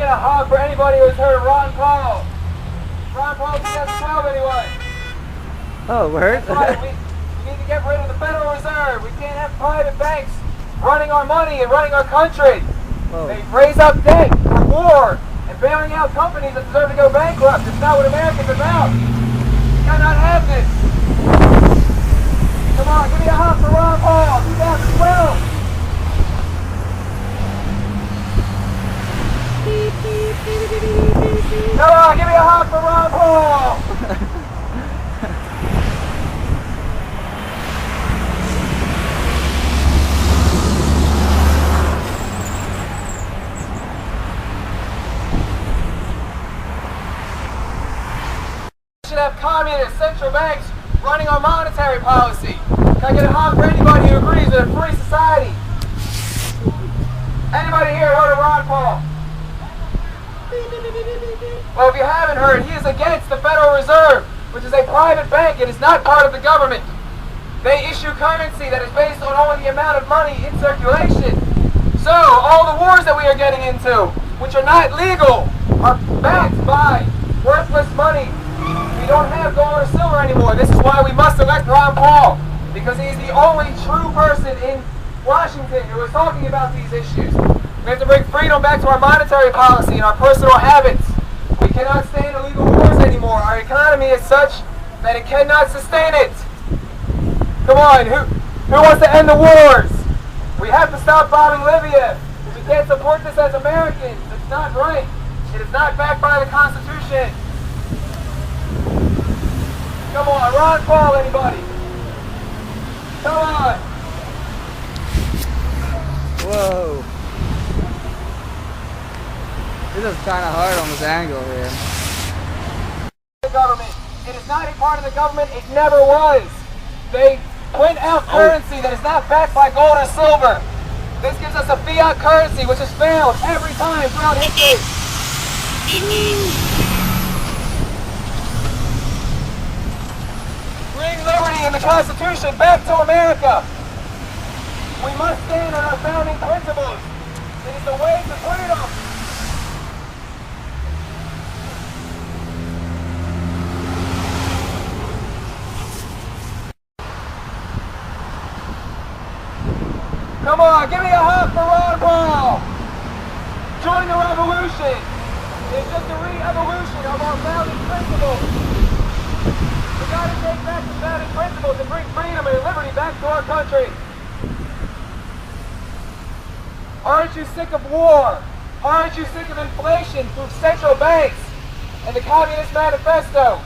get a hug for anybody who's heard of Ron Paul? Ron Paul 2012 anyway. Oh, word? That's right. We need to get rid of the Federal Reserve. We can't have private banks running our money and running our country. Whoa. They raise up debt for war and bailing out companies that deserve to go bankrupt. It's not what America's about. We cannot have this. Come on, give me a hug for Ron Paul 2012. Come on, give me a hug for Ron Paul! We should have communist central banks running our monetary policy. Can I get a hug for anybody who agrees with a free society? Anybody here heard of Ron Paul? Well, if you haven't heard, he is against the Federal Reserve, which is a private bank. It is not part of the government. They issue currency that is based on only the amount of money in circulation. So, all the wars that we are getting into, which are not legal, are backed by worthless money. We don't have gold or silver anymore. This is why we must elect Ron Paul, because he is the only true person in Washington who is talking about these issues. We have to bring freedom back to our monetary policy and our personal habits. We cannot stand illegal wars anymore. Our economy is such that it cannot sustain it. Come on, who wants to end the wars? We have to stop bombing Libya. We can't support this as Americans. It's not right. It is not backed by the Constitution. Come on, Ron Paul, anybody? Come on. Whoa. This is kind of hard on this angle here. The government. It is not a part of the government. It never was. They print out currency that is not backed by gold or silver. This gives us a fiat currency which has failed every time throughout history. Bring liberty and the Constitution back to America. We must stand on our founding principles. It is the way to freedom. Come on, give me a hug for Ron Paul. Join the revolution. It's just a re-evolution of our founding principles. We gotta take back the founding principles and bring freedom and liberty back to our country. Aren't you sick of war? Aren't you sick of inflation through central banks and the Communist Manifesto?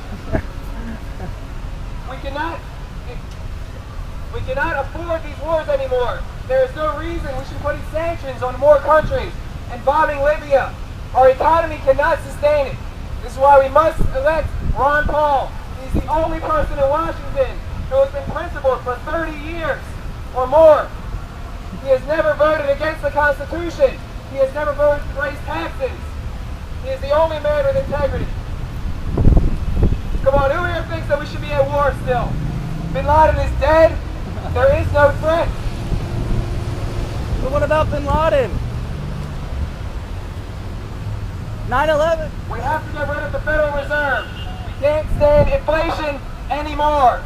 We cannot afford these wars anymore. There is no reason we should put sanctions on more countries and bombing Libya. Our economy cannot sustain it. This is why we must elect Ron Paul. He's the only person in Washington who has been principled for 30 years or more. He has never voted against the Constitution. He has never voted to raise taxes. He is the only man with integrity. Come on, who here thinks that we should be at war still? Bin Laden is dead. There is no threat. But what about Bin Laden? 9/11? We have to get rid of the Federal Reserve. We can't stand inflation anymore.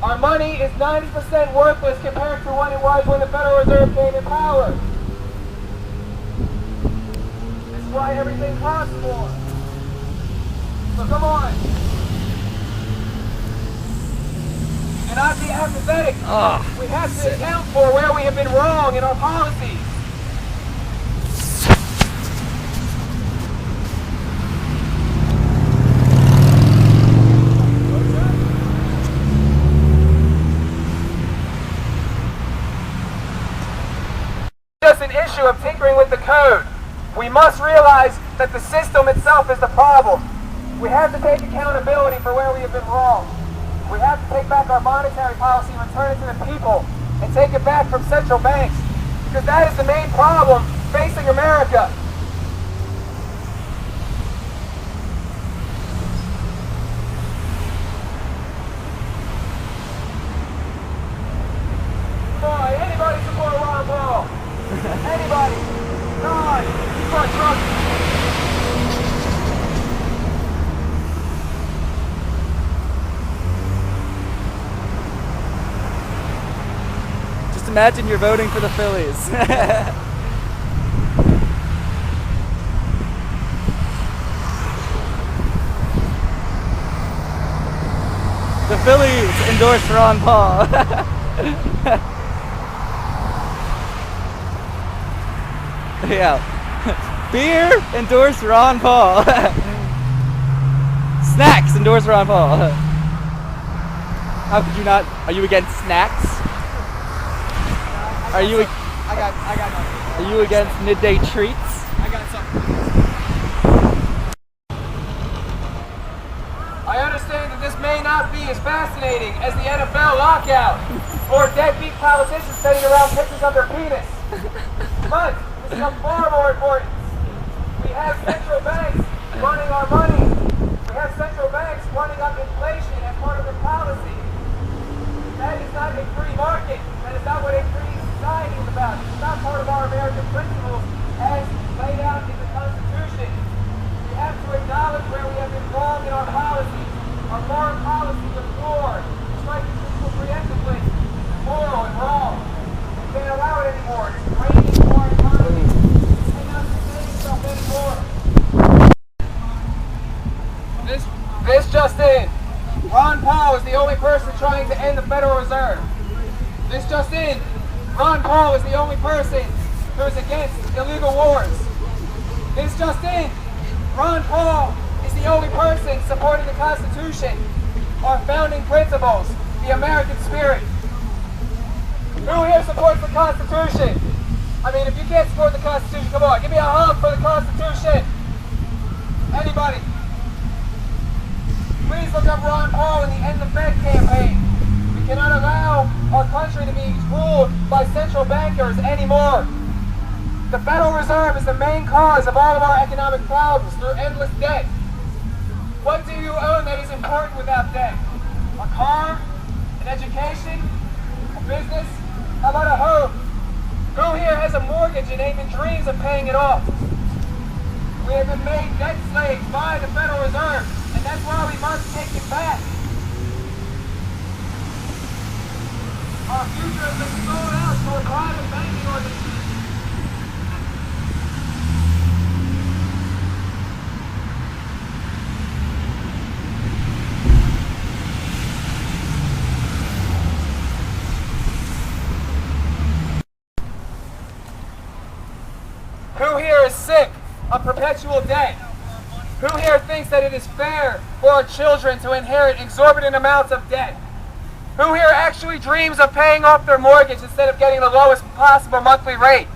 Our money is 90% worthless compared to what it was when the Federal Reserve came in power. This is why everything costs more. So come on. And not be apathetic. We have to account for where we have been wrong in our policies. Just an issue of tinkering with the code. We must realize that the system itself is the problem. We have to take accountability for where we have been wrong. We have to take back our monetary policy and return it to the people and take it back from central banks, because that is the main problem facing America. Come on, anybody support Ron Paul? Anybody? Come on, support Trump. imagine you're voting for the Phillies. The Phillies endorse Ron Paul. Yeah. Beer endorse Ron Paul. Snacks endorse Ron Paul. How could you not? Are you against snacks? Are you? I got nothing. Are you against midday treats? I got something. I understand that this may not be as fascinating as the NFL lockout or deadbeat politicians sitting around pictures of their penis. But this is far more important. We have central banks running our money. We have central banks running up inflation as part of their policy. That is not a free market. That is not what a free society is about. It's not part of our American principles as laid out in the Constitution. We have to acknowledge where we have been wrong in our policies. Our foreign policies are flawed. Striking people preemptively is immoral and wrong. We can't allow it anymore. It's draining our economy. We cannot sustain itself anymore. This just in. Ron Paul is the only person trying to end the Federal Reserve. This just in. Ron Paul is the only person who is against illegal wars. This just in. Ron Paul is the only person supporting the Constitution, our founding principles, the American spirit. Who here supports the Constitution? I mean, if you can't support the Constitution, come on, give me a hug for the Constitution. Anybody? Please look up Ron Paul in the End the Fed campaign. We cannot allow our country to be ruled by central bankers anymore. The Federal Reserve is the main cause of all of our economic problems through endless debt. What do you own that is important without debt? A car? An education? A business? How about a home? Who here has a mortgage and even dreams of paying it off? We have been made debt slaves by the Federal Reserve, and that's why we must take it back. Our future has been sold out to a private banking organization. Who here is sick of perpetual debt? Who here thinks that it is fair for our children to inherit exorbitant amounts of debt? Who here actually dreams of paying off their mortgage instead of getting the lowest possible monthly rate?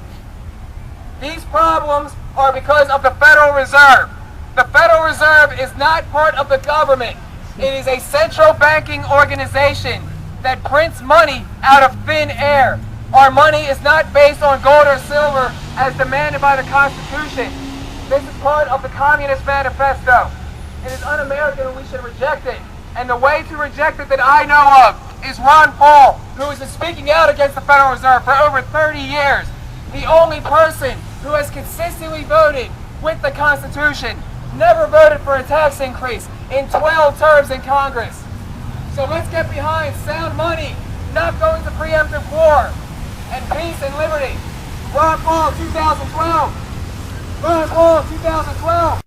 These problems are because of the Federal Reserve. The Federal Reserve is not part of the government. It is a central banking organization that prints money out of thin air. Our money is not based on gold or silver as demanded by the Constitution. This is part of the Communist Manifesto. It is un-American and we should reject it. And the way to reject it that I know of is Ron Paul, who has been speaking out against the Federal Reserve for over 30 years. The only person who has consistently voted with the Constitution, never voted for a tax increase in 12 terms in Congress. So let's get behind sound money, not going to preemptive war, and peace and liberty. Ron Paul 2012. Ron Paul 2012.